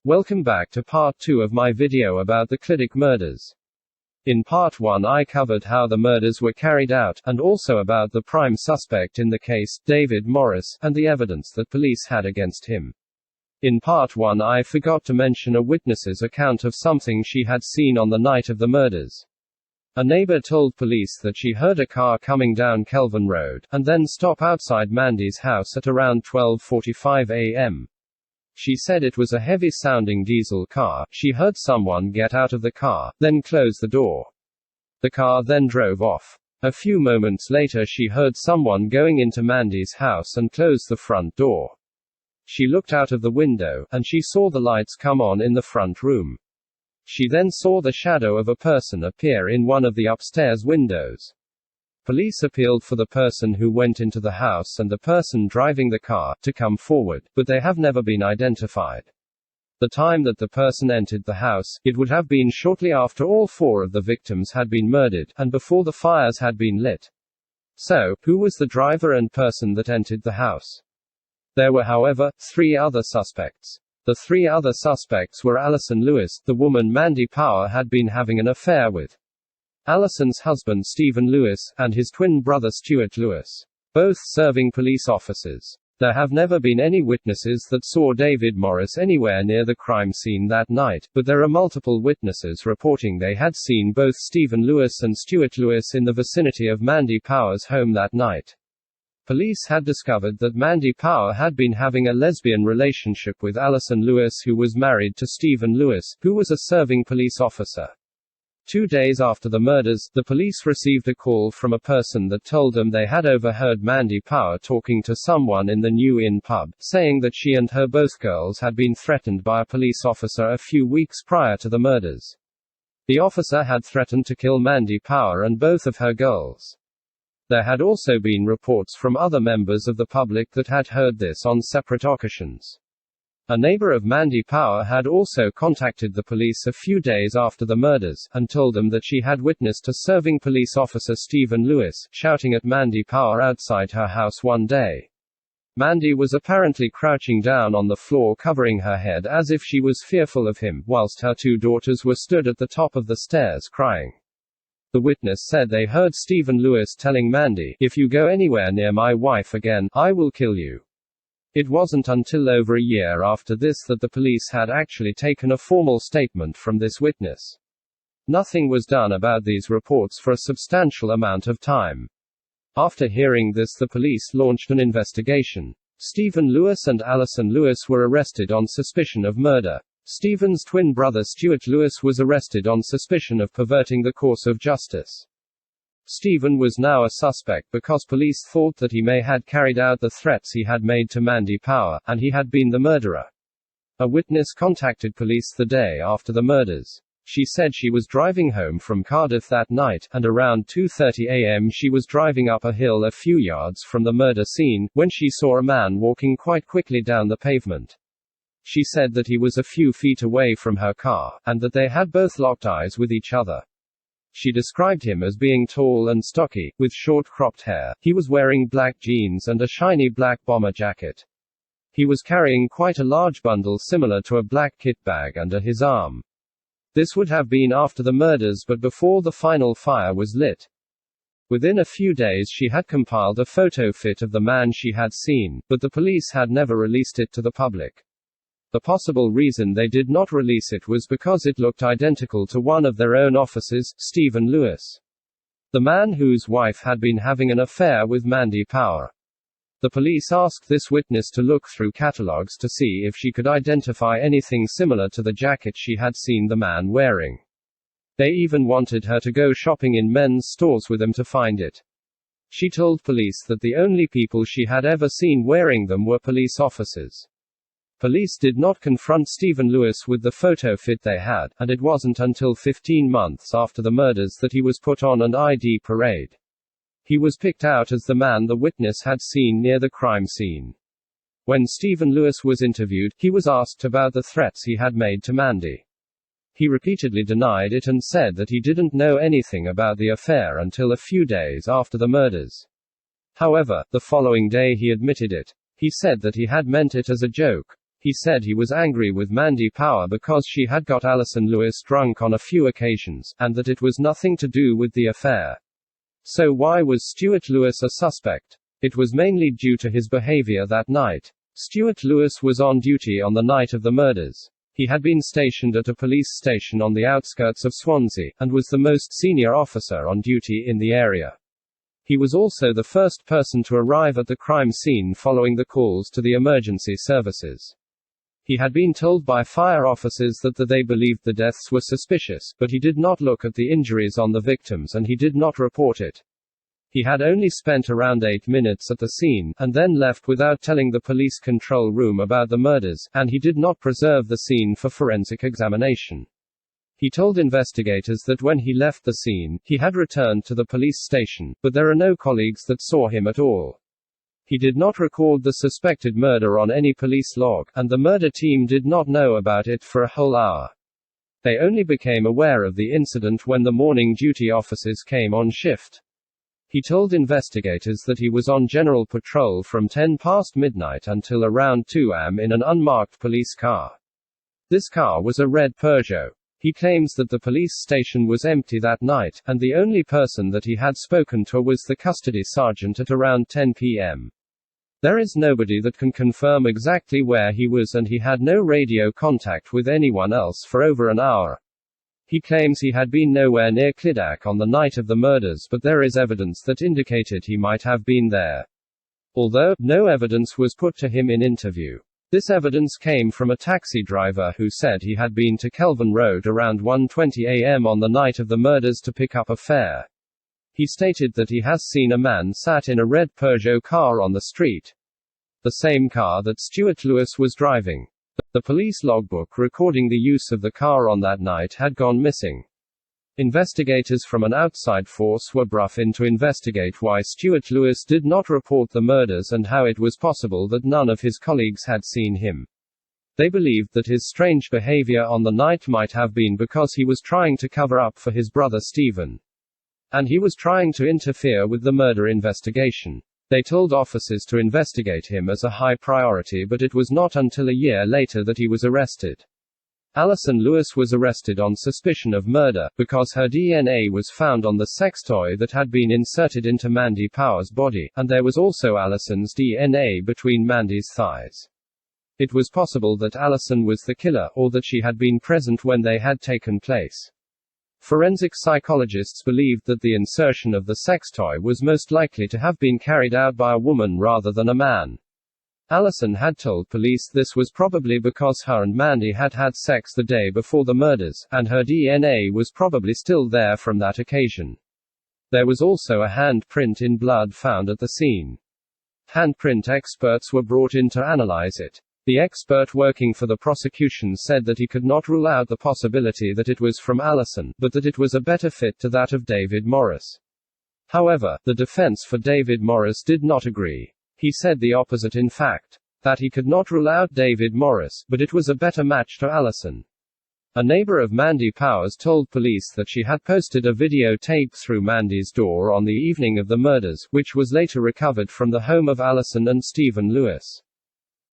Welcome back to part 2 of my video about the Clydach murders. In part 1 I covered how the murders were carried out, and also about the prime suspect in the case, David Morris, and the evidence that police had against him. In part 1 I forgot to mention a witness's account of something she had seen on the night of the murders. A neighbor told police that she heard a car coming down Kelvin Road, and then stop outside Mandy's house at around 12:45 a.m. She said it was a heavy-sounding diesel car. She heard someone get out of the car, then close the door. The car then drove off. A few moments later she heard someone going into Mandy's house and close the front door. She looked out of the window, and she saw the lights come on in the front room. She then saw the shadow of a person appear in one of the upstairs windows. Police appealed for the person who went into the house and the person driving the car to come forward, but they have never been identified. The time that the person entered the house, it would have been shortly after all 4 of the victims had been murdered, and before the fires had been lit. So, who was the driver and person that entered the house? There were, however, 3 other suspects. The 3 other suspects were Alison Lewis, the woman Mandy Power had been having an affair with, Alison's husband Stephen Lewis, and his twin brother Stuart Lewis, both serving police officers. There have never been any witnesses that saw David Morris anywhere near the crime scene that night, but there are multiple witnesses reporting they had seen both Stephen Lewis and Stuart Lewis in the vicinity of Mandy Power's home that night. Police had discovered that Mandy Power had been having a lesbian relationship with Alison Lewis, who was married to Stephen Lewis, who was a serving police officer. 2 days after the murders, the police received a call from a person that told them they had overheard Mandy Power talking to someone in the New Inn pub, saying that she and her both girls had been threatened by a police officer a few weeks prior to the murders. The officer had threatened to kill Mandy Power and both of her girls. There had also been reports from other members of the public that had heard this on separate occasions. A neighbor of Mandy Power had also contacted the police a few days after the murders, and told them that she had witnessed a serving police officer Stephen Lewis, shouting at Mandy Power outside her house one day. Mandy was apparently crouching down on the floor covering her head as if she was fearful of him, whilst her 2 daughters were stood at the top of the stairs crying. The witness said they heard Stephen Lewis telling Mandy, "If you go anywhere near my wife again, I will kill you." It wasn't until over a year after this that the police had actually taken a formal statement from this witness. Nothing was done about these reports for a substantial amount of time. After hearing this, the police launched an investigation. Stephen Lewis and Alison Lewis were arrested on suspicion of murder. Stephen's twin brother Stuart Lewis was arrested on suspicion of perverting the course of justice. Stephen was now a suspect because police thought that he may had carried out the threats he had made to Mandy Power, and he had been the murderer. A witness contacted police the day after the murders. She said she was driving home from Cardiff that night, and around 2:30 a.m. she was driving up a hill a few yards from the murder scene, when she saw a man walking quite quickly down the pavement. She said that he was a few feet away from her car, and that they had both locked eyes with each other. She described him as being tall and stocky, with short cropped hair. He was wearing black jeans and a shiny black bomber jacket. He was carrying quite a large bundle similar to a black kit bag under his arm. This would have been after the murders but before the final fire was lit. Within a few days she had compiled a photo fit of the man she had seen, but the police had never released it to the public. The possible reason they did not release it was because it looked identical to one of their own officers, Stephen Lewis, the man whose wife had been having an affair with Mandy Power. The police asked this witness to look through catalogs to see if she could identify anything similar to the jacket she had seen the man wearing. They even wanted her to go shopping in men's stores with them to find it. She told police that the only people she had ever seen wearing them were police officers. Police did not confront Stephen Lewis with the photo fit they had, and it wasn't until 15 months after the murders that he was put on an ID parade. He was picked out as the man the witness had seen near the crime scene. When Stephen Lewis was interviewed, he was asked about the threats he had made to Mandy. He repeatedly denied it and said that he didn't know anything about the affair until a few days after the murders. However, the following day he admitted it. He said that he had meant it as a joke. He said he was angry with Mandy Power because she had got Alison Lewis drunk on a few occasions, and that it was nothing to do with the affair. So why was Stuart Lewis a suspect? It was mainly due to his behavior that night. Stuart Lewis was on duty on the night of the murders. He had been stationed at a police station on the outskirts of Swansea, and was the most senior officer on duty in the area. He was also the first person to arrive at the crime scene following the calls to the emergency services. He had been told by fire officers that they believed the deaths were suspicious, but he did not look at the injuries on the victims and he did not report it. He had only spent around 8 minutes at the scene, and then left without telling the police control room about the murders, and he did not preserve the scene for forensic examination. He told investigators that when he left the scene, he had returned to the police station, but there are no colleagues that saw him at all. He did not record the suspected murder on any police log, and the murder team did not know about it for a whole hour. They only became aware of the incident when the morning duty officers came on shift. He told investigators that he was on general patrol from 10 past midnight until around 2 am in an unmarked police car. This car was a red Peugeot. He claims that the police station was empty that night, and the only person that he had spoken to was the custody sergeant at around 10 p.m. There is nobody that can confirm exactly where he was, and he had no radio contact with anyone else for over an hour. He claims he had been nowhere near Clydach on the night of the murders, but there is evidence that indicated he might have been there. Although, no evidence was put to him in interview. This evidence came from a taxi driver who said he had been to Kelvin Road around 1:20 a.m. on the night of the murders to pick up a fare. He stated that he has seen a man sat in a red Peugeot car on the street. The same car that Stuart Lewis was driving. The police logbook recording the use of the car on that night had gone missing. Investigators from an outside force were brought in to investigate why Stuart Lewis did not report the murders and how it was possible that none of his colleagues had seen him. They believed that his strange behavior on the night might have been because he was trying to cover up for his brother Stephen. And he was trying to interfere with the murder investigation. They told officers to investigate him as a high priority, but it was not until a year later that he was arrested. Alison Lewis was arrested on suspicion of murder, because her DNA was found on the sex toy that had been inserted into Mandy Power's body, and there was also Alison's DNA between Mandy's thighs. It was possible that Alison was the killer, or that she had been present when they had taken place. Forensic psychologists believed that the insertion of the sex toy was most likely to have been carried out by a woman rather than a man. Alison had told police this was probably because her and Mandy had had sex the day before the murders, and her DNA was probably still there from that occasion. There was also a handprint in blood found at the scene. Handprint experts were brought in to analyze it. The expert working for the prosecution said that he could not rule out the possibility that it was from Alison, but that it was a better fit to that of David Morris. However, the defense for David Morris did not agree. He said the opposite, in fact. That he could not rule out David Morris, but it was a better match to Alison. A neighbor of Mandy Powers told police that she had posted a videotape through Mandy's door on the evening of the murders, which was later recovered from the home of Alison and Stephen Lewis.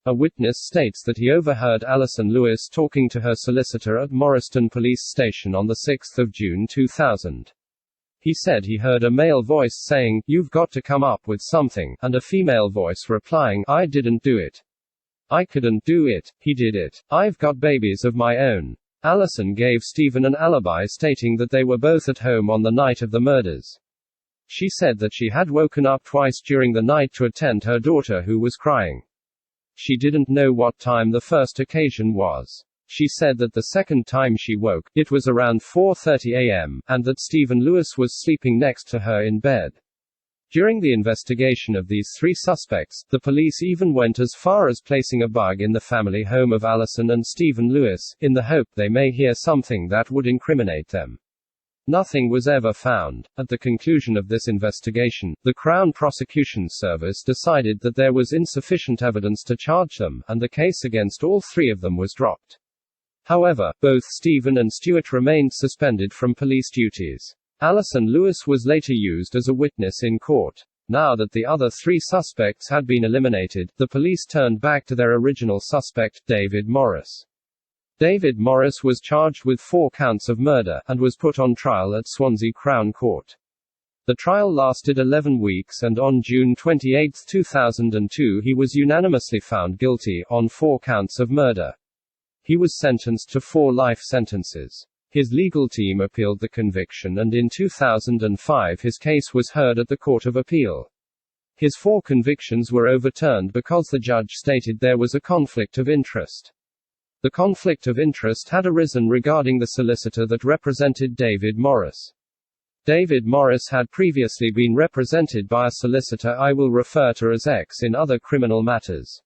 A witness states that he overheard Alison Lewis talking to her solicitor at Morriston Police Station on 6 June 2000. He said he heard a male voice saying, "You've got to come up with something," and a female voice replying, "I didn't do it. I couldn't do it. He did it. I've got babies of my own." Alison gave Stephen an alibi stating that they were both at home on the night of the murders. She said that she had woken up twice during the night to attend her daughter who was crying. She didn't know what time the first occasion was. She said that the second time she woke, it was around 4:30 a.m., and that Stephen Lewis was sleeping next to her in bed. During the investigation of these three suspects, the police even went as far as placing a bug in the family home of Alison and Stephen Lewis, in the hope they may hear something that would incriminate them. Nothing was ever found. At the conclusion of this investigation, the Crown Prosecution Service decided that there was insufficient evidence to charge them, and the case against all three of them was dropped. However, both Stephen and Stuart remained suspended from police duties. Alison Lewis was later used as a witness in court. Now that the other three suspects had been eliminated, the police turned back to their original suspect, David Morris. David Morris was charged with 4 counts of murder, and was put on trial at Swansea Crown Court. The trial lasted 11 weeks, and on June 28, 2002 he was unanimously found guilty, on 4 counts of murder. He was sentenced to 4 life sentences. His legal team appealed the conviction, and in 2005 his case was heard at the Court of Appeal. His 4 convictions were overturned because the judge stated there was a conflict of interest. The conflict of interest had arisen regarding the solicitor that represented David Morris. David Morris had previously been represented by a solicitor I will refer to as X in other criminal matters.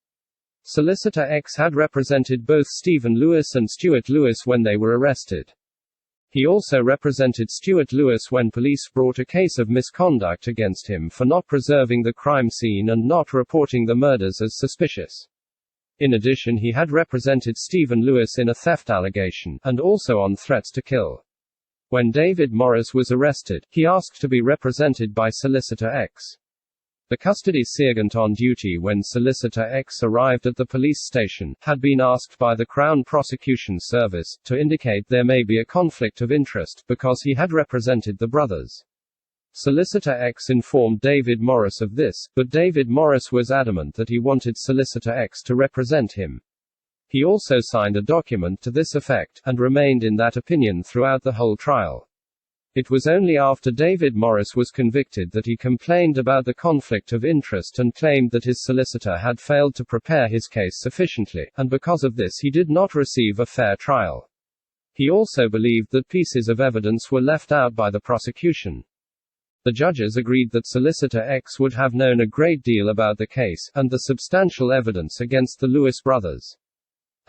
Solicitor X had represented both Stephen Lewis and Stuart Lewis when they were arrested. He also represented Stuart Lewis when police brought a case of misconduct against him for not preserving the crime scene and not reporting the murders as suspicious. In addition, he had represented Stephen Lewis in a theft allegation, and also on threats to kill. When David Morris was arrested, he asked to be represented by Solicitor X. The custody sergeant on duty when Solicitor X arrived at the police station had been asked by the Crown Prosecution Service to indicate there may be a conflict of interest, because he had represented the brothers. Solicitor X informed David Morris of this, but David Morris was adamant that he wanted Solicitor X to represent him. He also signed a document to this effect, and remained in that opinion throughout the whole trial. It was only after David Morris was convicted that he complained about the conflict of interest and claimed that his solicitor had failed to prepare his case sufficiently, and because of this he did not receive a fair trial. He also believed that pieces of evidence were left out by the prosecution. The judges agreed that Solicitor X would have known a great deal about the case, and the substantial evidence against the Lewis brothers,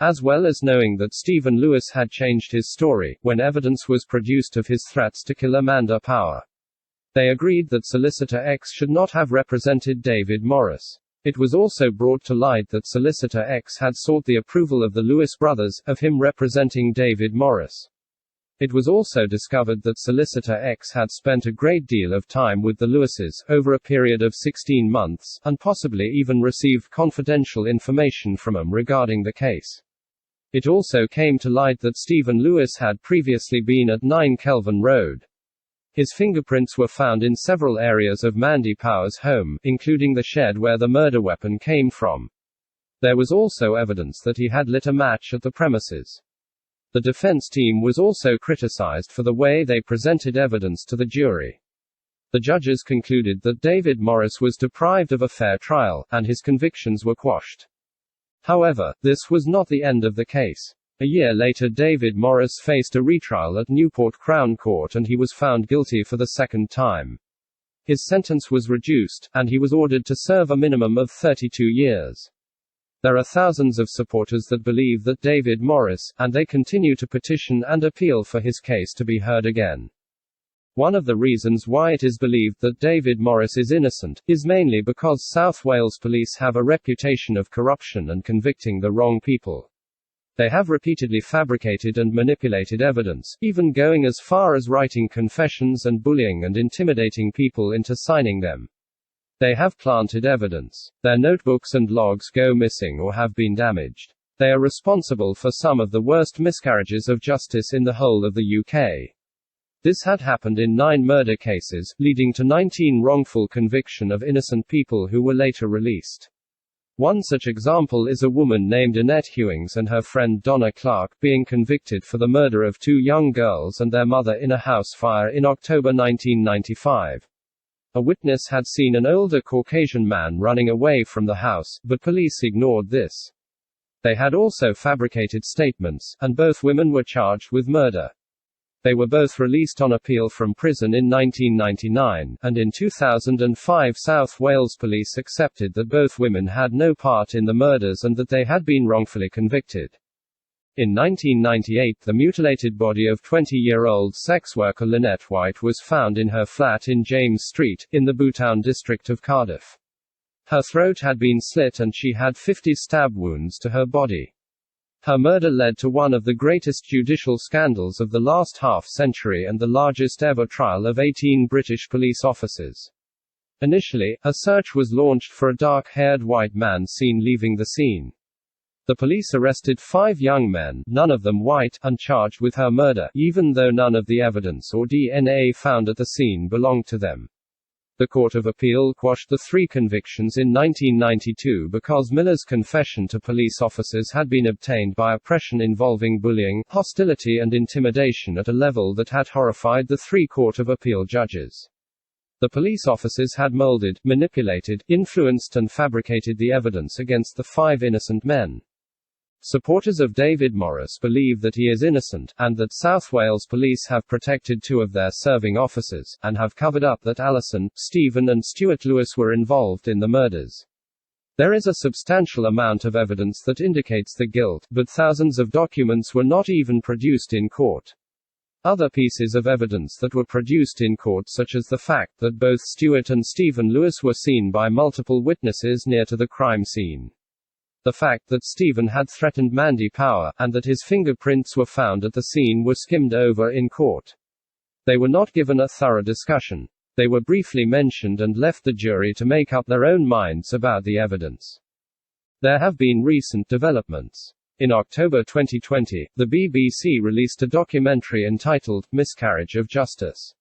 as well as knowing that Stephen Lewis had changed his story when evidence was produced of his threats to kill Amanda Power. They agreed that Solicitor X should not have represented David Morris. It was also brought to light that Solicitor X had sought the approval of the Lewis brothers, of him representing David Morris. It was also discovered that Solicitor X had spent a great deal of time with the Lewises, over a period of 16 months, and possibly even received confidential information from them regarding the case. It also came to light that Stephen Lewis had previously been at 9 Kelvin Road. His fingerprints were found in several areas of Mandy Power's home, including the shed where the murder weapon came from. There was also evidence that he had lit a match at the premises. The defense team was also criticized for the way they presented evidence to the jury. The judges concluded that David Morris was deprived of a fair trial, and his convictions were quashed. However, this was not the end of the case. A year later, David Morris faced a retrial at Newport Crown Court and he was found guilty for the second time. His sentence was reduced, and he was ordered to serve a minimum of 32 years. There are thousands of supporters that believe that David Morris, and they continue to petition and appeal for his case to be heard again. One of the reasons why it is believed that David Morris is innocent, is mainly because South Wales police have a reputation of corruption and convicting the wrong people. They have repeatedly fabricated and manipulated evidence, even going as far as writing confessions and bullying and intimidating people into signing them. They have planted evidence. Their notebooks and logs go missing or have been damaged. They are responsible for some of the worst miscarriages of justice in the whole of the UK. This had happened in 9 murder cases, leading to 19 wrongful conviction of innocent people who were later released. One such example is a woman named Annette Hewings and her friend Donna Clark being convicted for the murder of 2 young girls and their mother in a house fire in October 1995. A witness had seen an older Caucasian man running away from the house, but police ignored this. They had also fabricated statements, and both women were charged with murder. They were both released on appeal from prison in 1999, and in 2005 South Wales police accepted that both women had no part in the murders and that they had been wrongfully convicted. In 1998, the mutilated body of 20-year-old sex worker Lynette White was found in her flat in James Street, in the Bootown district of Cardiff. Her throat had been slit and she had 50 stab wounds to her body. Her murder led to one of the greatest judicial scandals of the last half-century and the largest ever trial of 18 British police officers. Initially, a search was launched for a dark-haired white man seen leaving the scene. The police arrested 5 young men, none of them white, and charged with her murder, even though none of the evidence or DNA found at the scene belonged to them. The Court of Appeal quashed the 3 convictions in 1992 because Miller's confession to police officers had been obtained by oppression involving bullying, hostility and intimidation at a level that had horrified the 3 Court of Appeal judges. The police officers had molded, manipulated, influenced and fabricated the evidence against the 5 innocent men. Supporters of David Morris believe that he is innocent, and that South Wales police have protected 2 of their serving officers, and have covered up that Alison, Stephen and Stuart Lewis were involved in the murders. There is a substantial amount of evidence that indicates the guilt, but thousands of documents were not even produced in court. Other pieces of evidence that were produced in court, such as the fact that both Stuart and Stephen Lewis were seen by multiple witnesses near to the crime scene. The fact that Stephen had threatened Mandy Power, and that his fingerprints were found at the scene were skimmed over in court. They were not given a thorough discussion. They were briefly mentioned and left the jury to make up their own minds about the evidence. There have been recent developments. In October 2020, the BBC released a documentary entitled Miscarriage of Justice.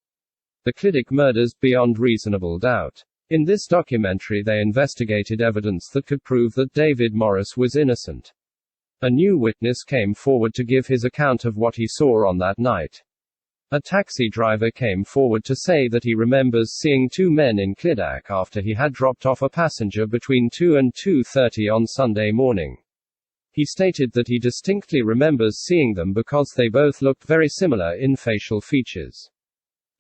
The Clydach Murders, Beyond Reasonable Doubt. In this documentary they investigated evidence that could prove that David Morris was innocent. A new witness came forward to give his account of what he saw on that night. A taxi driver came forward to say that he remembers seeing 2 men in Clydach after he had dropped off a passenger between 2 and 2:30 on Sunday morning. He stated that he distinctly remembers seeing them because they both looked very similar in facial features.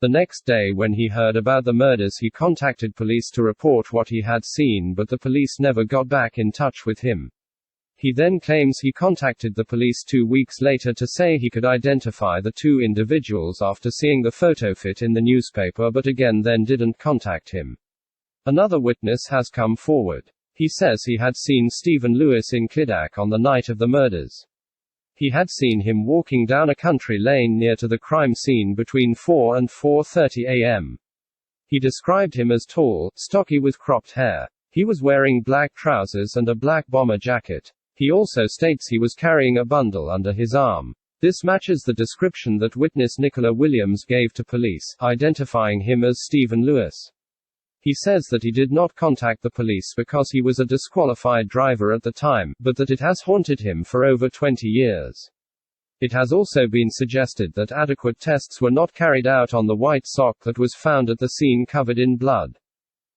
The next day when he heard about the murders he contacted police to report what he had seen, but the police never got back in touch with him. He then claims he contacted the police 2 weeks later to say he could identify the 2 individuals after seeing the photo fit in the newspaper, but again then didn't contact him. Another witness has come forward. He says he had seen Stephen Lewis in Clydach on the night of the murders. He had seen him walking down a country lane near to the crime scene between 4 and 4:30 a.m. He described him as tall, stocky with cropped hair. He was wearing black trousers and a black bomber jacket. He also states he was carrying a bundle under his arm. This matches the description that witness Nicola Williams gave to police, identifying him as Stephen Lewis. He says that he did not contact the police because he was a disqualified driver at the time, but that it has haunted him for over 20 years. It has also been suggested that adequate tests were not carried out on the white sock that was found at the scene covered in blood.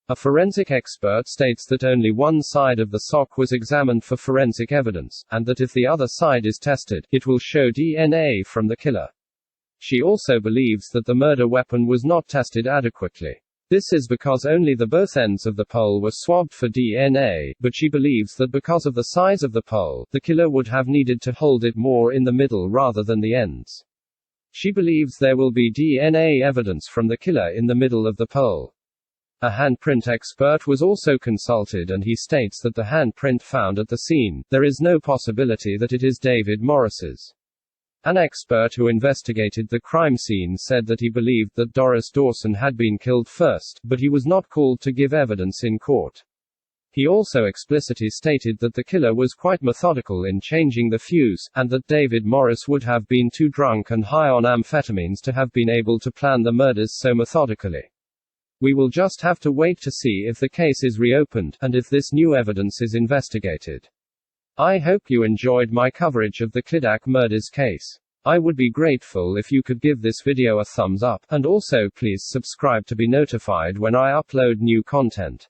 A forensic expert states that only one side of the sock was examined for forensic evidence, and that if the other side is tested, it will show DNA from the killer. She also believes that the murder weapon was not tested adequately. This is because only the both ends of the pole were swabbed for DNA, but she believes that because of the size of the pole, the killer would have needed to hold it more in the middle rather than the ends. She believes there will be DNA evidence from the killer in the middle of the pole. A handprint expert was also consulted and he states that the handprint found at the scene, there is no possibility that it is David Morris's. An expert who investigated the crime scene said that he believed that Doris Dawson had been killed first, but he was not called to give evidence in court. He also explicitly stated that the killer was quite methodical in changing the fuse, and that David Morris would have been too drunk and high on amphetamines to have been able to plan the murders so methodically. We will just have to wait to see if the case is reopened, and if this new evidence is investigated. I hope you enjoyed my coverage of the Clydach murders case. I would be grateful if you could give this video a thumbs up, and also please subscribe to be notified when I upload new content.